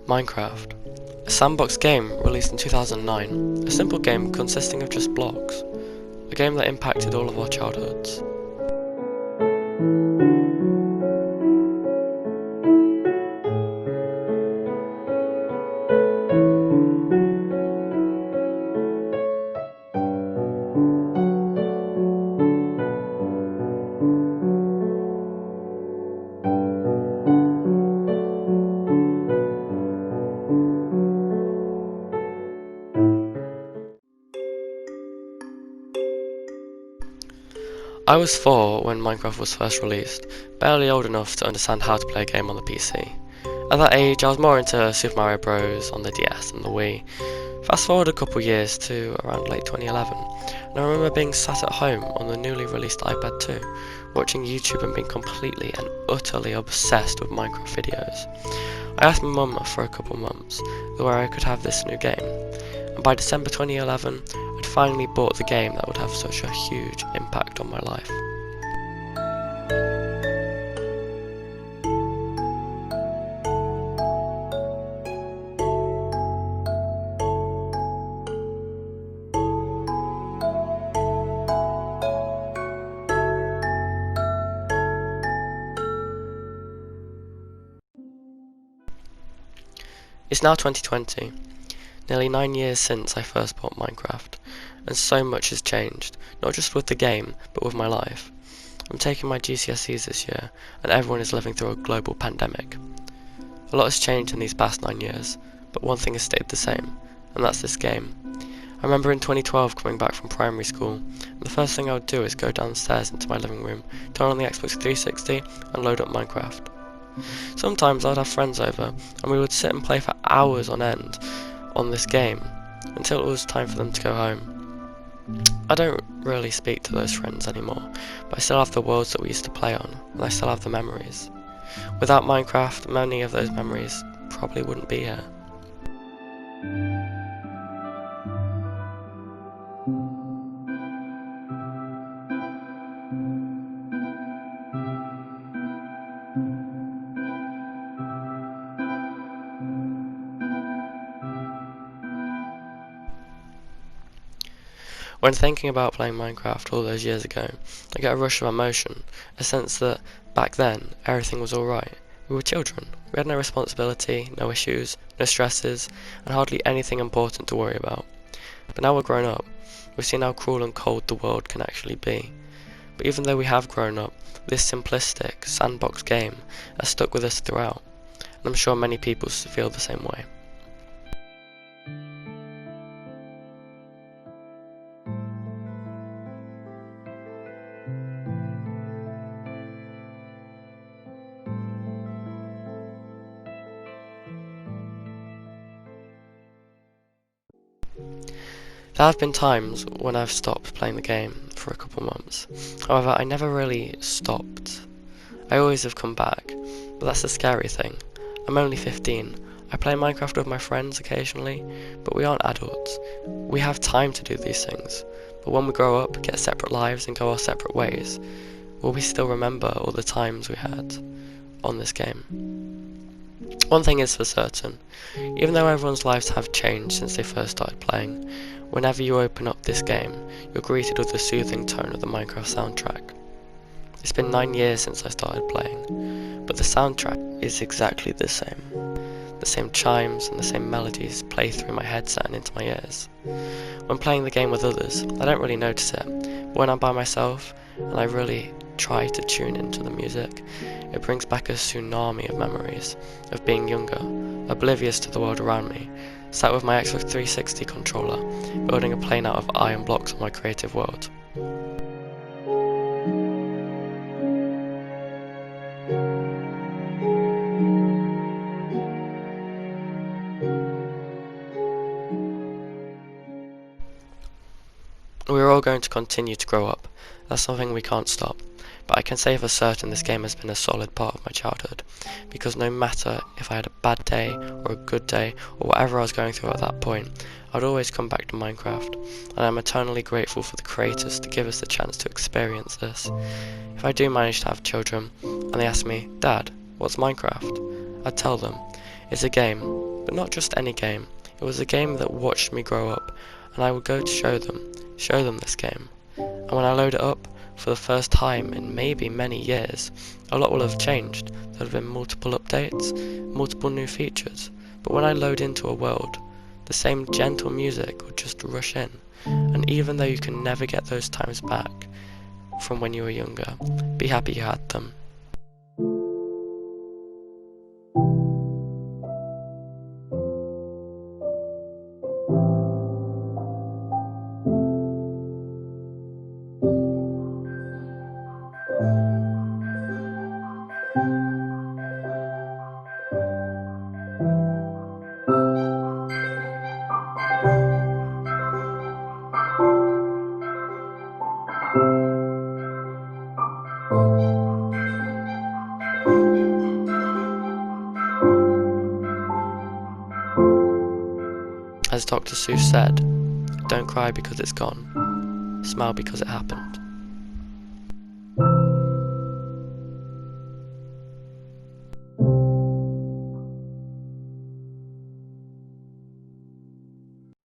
Minecraft, a sandbox game released in 2009, a simple game consisting of just blocks, a game that impacted all of our childhoods. I was 4 when Minecraft was first released, barely old enough to understand how to play a game on the PC. At that age, I was more into Super Mario Bros. On the DS and the Wii. Fast forward a couple years to around late 2011, and I remember being sat at home on the newly released iPad 2, watching YouTube and being completely and utterly obsessed with Minecraft videos. I asked my mum for a couple months where I could have this new game, and by December 2011, I'd finally bought the game that would have such a huge impact on my life. It's now 2020, nearly 9 years since I first bought Minecraft, and so much has changed, not just with the game, but with my life. I'm taking my GCSEs this year, and everyone is living through a global pandemic. A lot has changed in these past 9 years, but one thing has stayed the same, and that's this game. I remember in 2012 coming back from primary school, and the first thing I would do is go downstairs into my living room, turn on the Xbox 360, and load up Minecraft. Sometimes I'd have friends over, and we would sit and play for hours on end on this game, until it was time for them to go home. I don't really speak to those friends anymore, but I still have the worlds that we used to play on, and I still have the memories. Without Minecraft, many of those memories probably wouldn't be here. When thinking about playing Minecraft all those years ago, I get a rush of emotion, a sense that, back then, everything was alright. We were children. We had no responsibility, no issues, no stresses, and hardly anything important to worry about. But now we're grown up, we've seen how cruel and cold the world can actually be. But even though we have grown up, this simplistic, sandbox game has stuck with us throughout, and I'm sure many people feel the same way. There have been times when I've stopped playing the game for a couple months. However, I never really stopped. I always have come back, but that's the scary thing. I'm only 15. I play Minecraft with my friends occasionally, but we aren't adults. We have time to do these things, but when we grow up, get separate lives and go our separate ways, will we still remember all the times we had on this game? One thing is for certain, even though everyone's lives have changed since they first started playing, whenever you open up this game, you're greeted with the soothing tone of the Minecraft soundtrack. It's been 9 years since I started playing, but the soundtrack is exactly the same. The same chimes and the same melodies play through my headset and into my ears. When playing the game with others, I don't really notice it, but when I'm by myself and I really try to tune into the music, it brings back a tsunami of memories of being younger, oblivious to the world around me, sat with my Xbox 360 controller, building a plane out of iron blocks on my creative world. We were all going to continue to grow up. That's something we can't stop. But I can say for certain this game has been a solid part of my childhood, because no matter if I had a bad day or a good day or whatever I was going through at that point, I'd always come back to Minecraft, and I'm eternally grateful for the creators to give us the chance to experience this. If I do manage to have children, and they ask me, "Dad, what's Minecraft?" I'd tell them, it's a game, but not just any game. It was a game that watched me grow up, and I would go to show them this game. And when I load it up, for the first time in maybe many years, a lot will have changed. There have been multiple updates, multiple new features, but when I load into a world, the same gentle music will just rush in, and even though you can never get those times back from when you were younger, be happy you had them. As Dr. Seuss said, don't cry because it's gone, smile because it happened.